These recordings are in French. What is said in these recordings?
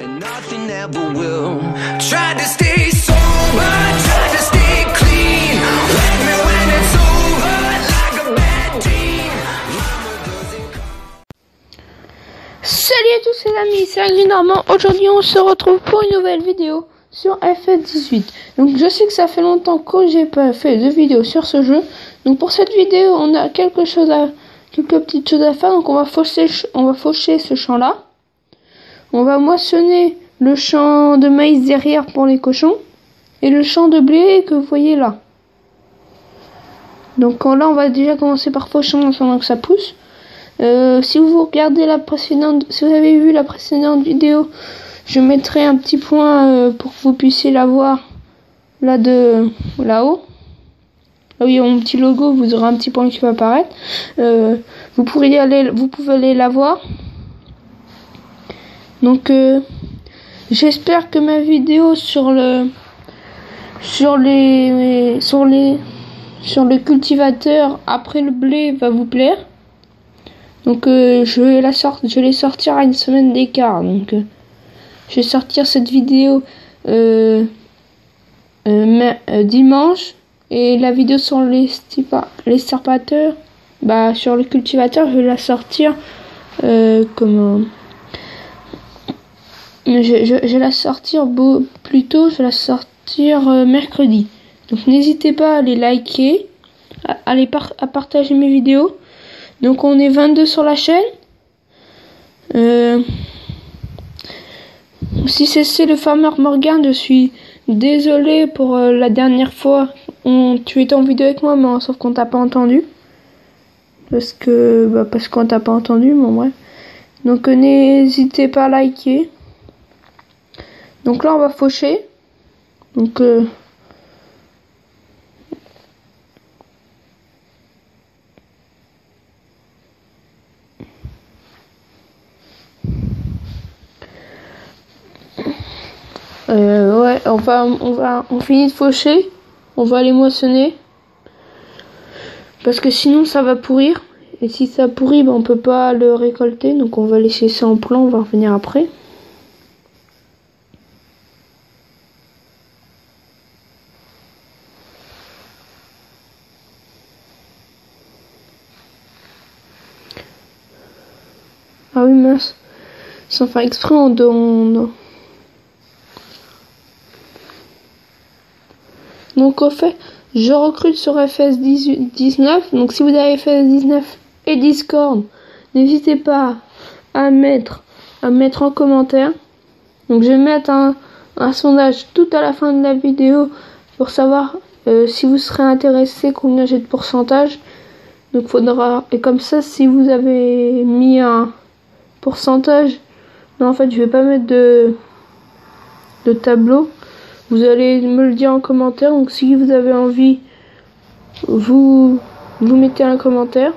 and nothing ever will. Tried to stay sober, tried to stay clean. Wake me when it's over, like a bad dream. Salut à tous les amis, c'est Angry Normand. Aujourd'hui on se retrouve pour une nouvelle vidéo sur FF18. Donc je sais que ça fait longtemps que j'ai pas fait de vidéo sur ce jeu. Donc pour cette vidéo on a quelques petites choses à faire. Donc on va faucher ce champ là. On va moissonner le champ de maïs derrière pour les cochons. Et le champ de blé que vous voyez là. Donc là on va déjà commencer par faucher en attendant que ça pousse. Si vous regardez si vous avez vu la précédente vidéo, je mettrai un petit point pour que vous puissiez la voir là-haut. Là où il y a mon petit logo, vous aurez un petit point qui va apparaître. Vous pouvez aller la voir. Donc j'espère que ma vidéo sur le cultivateur après le blé va vous plaire. Donc je vais sortir à une semaine d'écart. Donc je vais sortir cette vidéo dimanche, et la vidéo sur les starpateurs, sur le cultivateur, je vais la sortir je vais la sortir plus tôt, je vais la sortir mercredi. Donc n'hésitez pas à les liker, à partager mes vidéos. Donc on est 22 sur la chaîne. Si c'est le Farmer Morgan, je suis désolé pour la dernière fois. Tu étais en vidéo avec moi, mais sauf qu'on t'a pas entendu. Parce qu'on t'a pas entendu, bon bref. Donc n'hésitez pas à liker. Donc là on va faucher. Donc ouais, on finit de faucher, on va aller moissonner, parce que sinon ça va pourrir, et si ça pourrit, on peut pas le récolter, donc on va laisser ça en plan, on va revenir après. Ah oui mince, sans faire exprès Donc au fait, je recrute sur FS19. Donc si vous avez FS19 et Discord, n'hésitez pas à mettre en commentaire. Donc je vais mettre un sondage tout à la fin de la vidéo pour savoir si vous serez intéressé, combien j'ai de pourcentage. Donc et comme ça, si vous avez mis un pourcentage, non en fait je vais pas mettre de tableau. Vous allez me le dire en commentaire. Donc si vous avez envie, vous mettez un commentaire.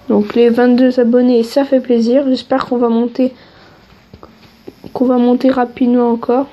Donc les 22 abonnés, ça fait plaisir. J'espère qu'on va monter rapidement encore.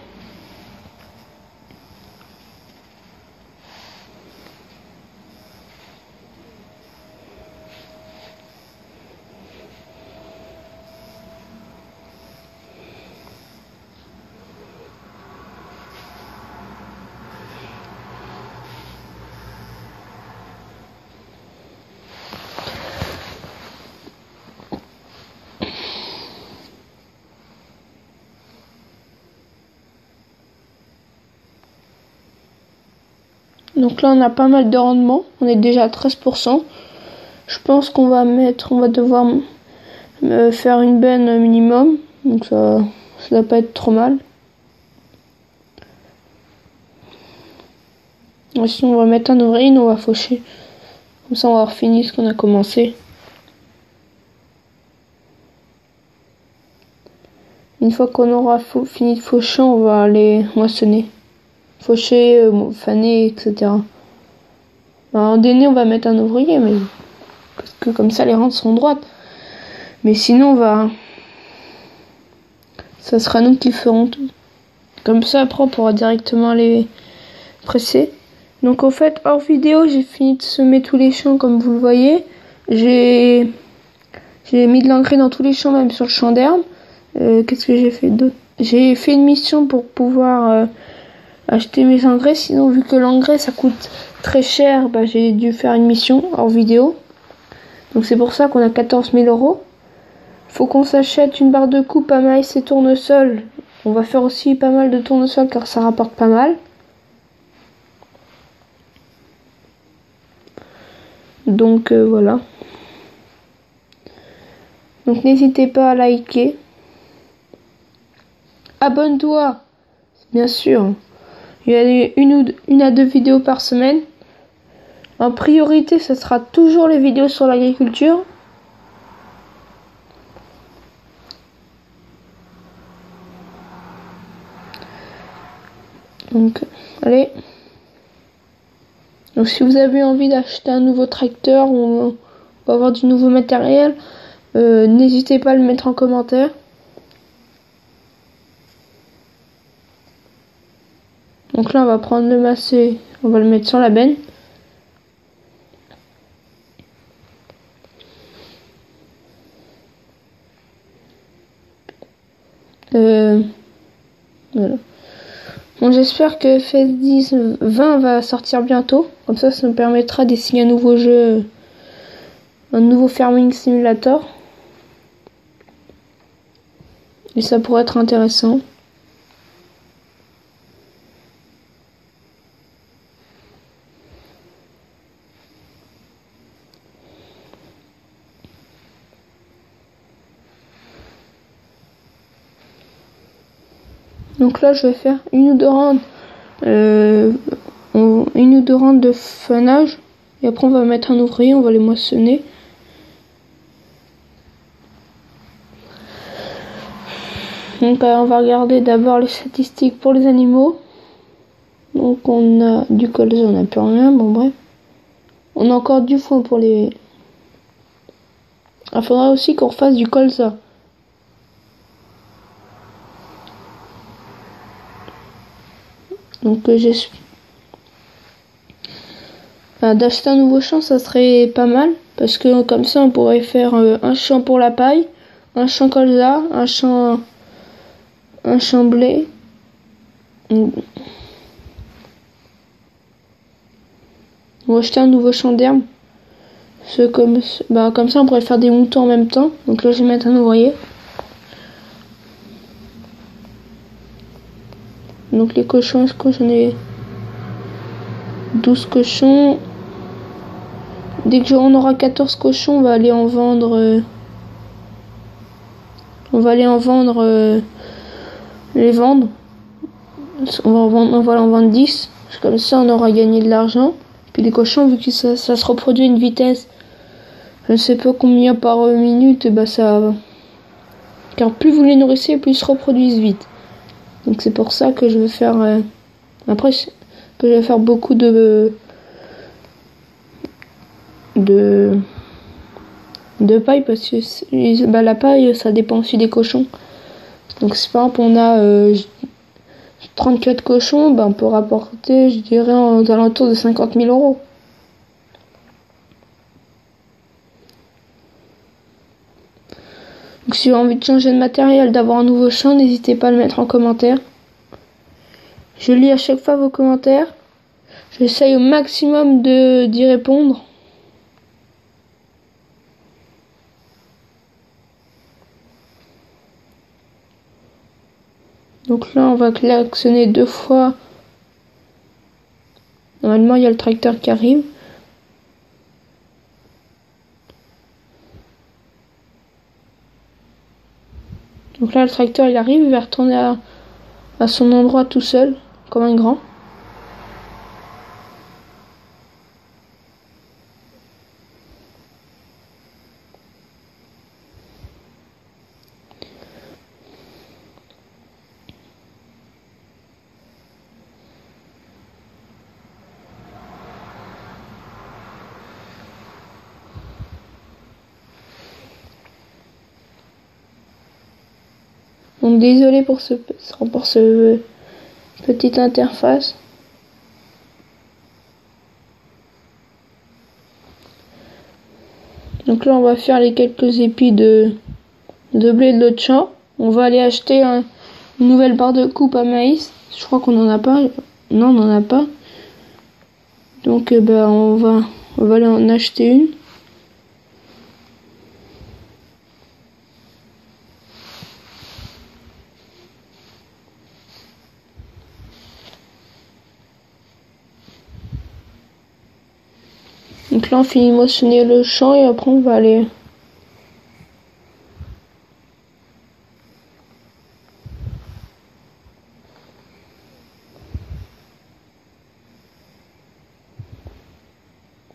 Donc là on a pas mal de rendement, on est déjà à 13%. Je pense qu'on va devoir faire une benne minimum, donc ça va pas être trop mal. Et sinon on va mettre un oreille, on va faucher. Comme ça on va avoir fini ce qu'on a commencé. Une fois qu'on aura fini de faucher, on va aller moissonner. Faucher, faner, etc. En déné, on va mettre un ouvrier, mais parce que comme ça les rentes seront droites. Mais sinon, ça sera nous qui ferons tout. Comme ça, après, on pourra directement les presser. Donc, en fait, hors vidéo, j'ai fini de semer tous les champs, comme vous le voyez. J'ai mis de l'engrais dans tous les champs, même sur le champ d'herbe. Qu'est-ce que j'ai fait d'autre? J'ai fait une mission pour pouvoir acheter mes engrais. Sinon, vu que l'engrais ça coûte très cher, bah, j'ai dû faire une mission hors vidéo. Donc c'est pour ça qu'on a 14 000 euros. Faut qu'on s'achète une barre de coupe à maïs et tournesol. On va faire aussi pas mal de tournesol car ça rapporte pas mal. Donc voilà. Donc n'hésitez pas à liker. Abonne-toi, bien sûr. Il y a une à deux vidéos par semaine. En priorité, ce sera toujours les vidéos sur l'agriculture. Donc, allez. Donc, si vous avez envie d'acheter un nouveau tracteur ou avoir du nouveau matériel, n'hésitez pas à le mettre en commentaire. Donc là, on va prendre le macé, on va le mettre sur la benne. Voilà. Bon, j'espère que FS10 20 va sortir bientôt. Comme ça me permettra d'essayer un nouveau jeu, un nouveau Farming Simulator. Et ça pourrait être intéressant. Donc là, je vais faire une ou deux rounds de fanage. Et après, on va mettre un ouvrier, on va les moissonner. Donc on va regarder d'abord les statistiques pour les animaux. Donc on a du colza, on n'a plus rien, bon bref. On a encore du foin pour les... Il faudra aussi qu'on refasse du colza. Donc d'acheter un nouveau champ, ça serait pas mal. Parce que comme ça, on pourrait faire un champ pour la paille, un champ colza, un champ blé. On va acheter un nouveau champ d'herbe. Comme ça, on pourrait faire des moutons en même temps. Donc là, je vais mettre un ouvrier. Donc les cochons, est-ce que j'en ai 12 cochons. Dès que on aura 14 cochons, on va aller en vendre. Les vendre. On va en vendre 10. Comme ça, on aura gagné de l'argent. Puis les cochons, vu que ça se reproduit à une vitesse, je ne sais pas combien par minute, ça... Car plus vous les nourrissez, plus ils se reproduisent vite. Donc c'est pour ça que je vais faire... Après, que je vais faire beaucoup de paille, parce que la paille, ça dépend aussi des cochons. Donc si par exemple on a 34 cochons, on peut rapporter, je dirais, aux alentours de 50 000 euros. Donc si vous avez envie de changer de matériel, d'avoir un nouveau champ, n'hésitez pas à le mettre en commentaire. Je lis à chaque fois vos commentaires. J'essaye au maximum d'y répondre. Donc là, on va klaxonner 2 fois. Normalement, il y a le tracteur qui arrive. Donc là, le tracteur, il arrive, il va retourner à son endroit tout seul, comme un grand. Donc désolé pour ce petite interface. Donc là on va faire les quelques épis de blé de l'autre champ. On va aller acheter une nouvelle barre de coupe à maïs. Je crois qu'on n'en a pas. Non, on n'en a pas. Donc on va aller en acheter une. Donc là on finit de moissonner le champ et après on va aller...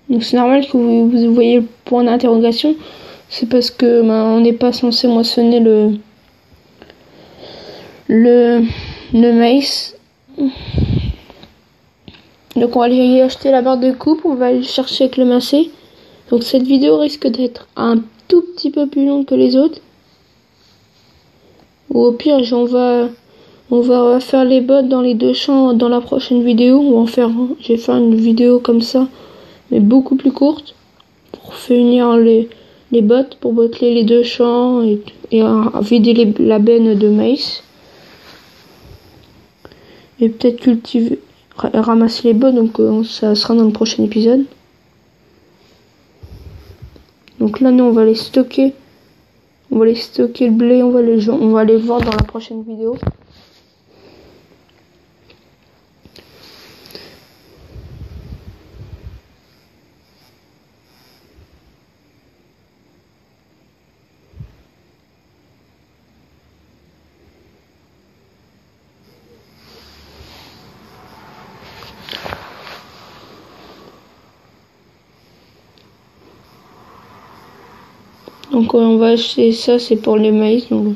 Donc c'est normal que vous voyez le point d'interrogation. C'est parce que on n'est pas censé moissonner le maïs. Donc on va aller acheter la barre de coupe, on va aller chercher avec le macé. Donc cette vidéo risque d'être un tout petit peu plus longue que les autres. Ou au pire on va faire les bottes dans les deux champs dans la prochaine vidéo. Je vais faire une vidéo comme ça, mais beaucoup plus courte, pour finir les bottes, pour botteler les deux champs et vider la benne de maïs. Et peut-être ramasser les bottes, donc ça sera dans le prochain épisode. Donc là nous on va les stocker. On va les stocker le blé, on va les voir dans la prochaine vidéo. Donc on va acheter ça, c'est pour les maïs. Donc...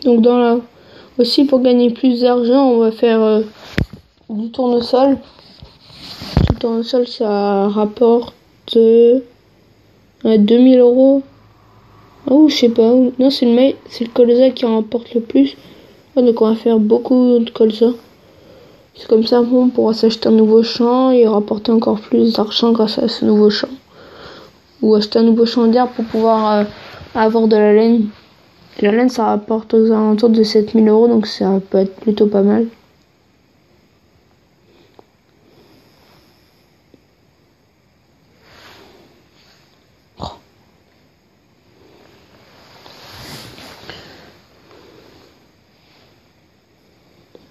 Donc aussi pour gagner plus d'argent, on va faire du tournesol. Le tournesol ça rapporte 2000 €. Oh je sais pas. Non c'est le colza qui rapporte le plus. Donc on va faire beaucoup de colza. C'est comme ça on pourra s'acheter un nouveau champ et rapporter encore plus d'argent grâce à ce nouveau champ. Ou acheter un nouveau champ d'herbe pour pouvoir avoir de la laine. La laine, ça rapporte aux alentours de 7000 €, donc ça peut être plutôt pas mal.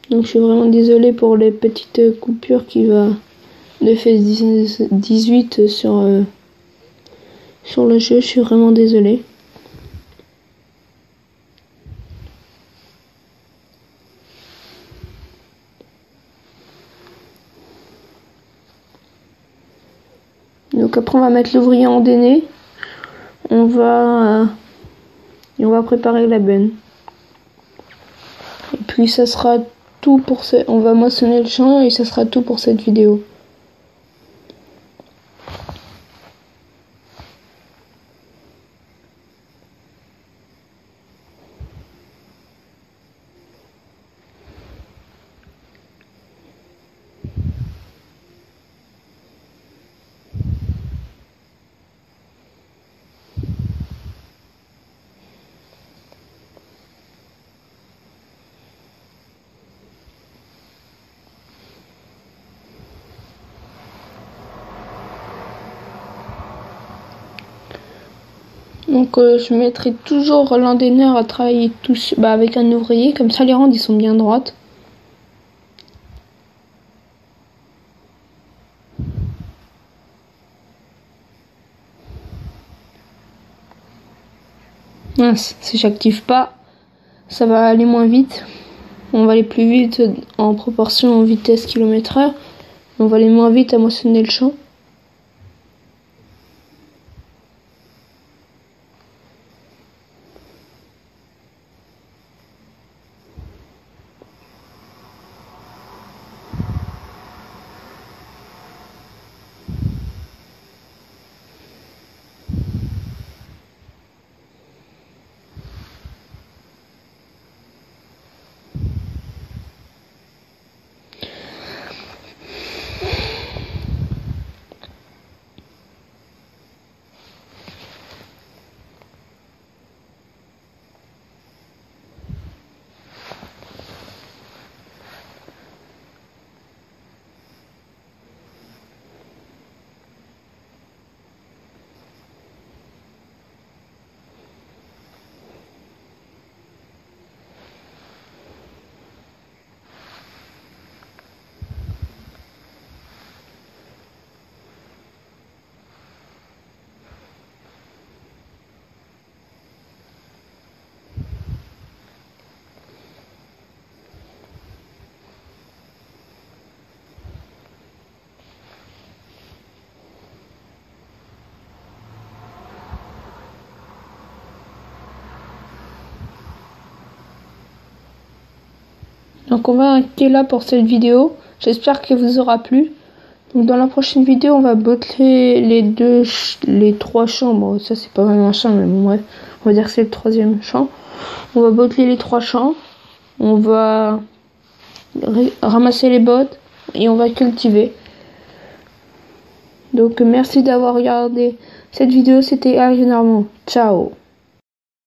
Donc je suis vraiment désolée pour les petites coupures de FS 18 sur le jeu, je suis vraiment désolée. Donc après on va mettre l'ouvrier en déné. On va préparer la benne. Et puis ça sera tout pour on va moissonner le champ et ça sera tout pour cette vidéo. Donc je mettrai toujours l'endaineur à travailler avec un ouvrier, comme ça les rangs ils sont bien droites. Mince, si j'active pas, ça va aller moins vite. On va aller plus vite en proportion en vitesse km/h. On va aller moins vite à moissonner le champ. Donc on va arrêter là pour cette vidéo. J'espère qu'elle vous aura plu. Donc dans la prochaine vidéo, on va botteler les trois champs. Bon, ça c'est pas vraiment un champ, mais bon bref, on va dire que c'est le troisième champ. On va botteler les trois champs. On va ramasser les bottes et on va cultiver. Donc merci d'avoir regardé cette vidéo. C'était Ariel Normand. Ciao.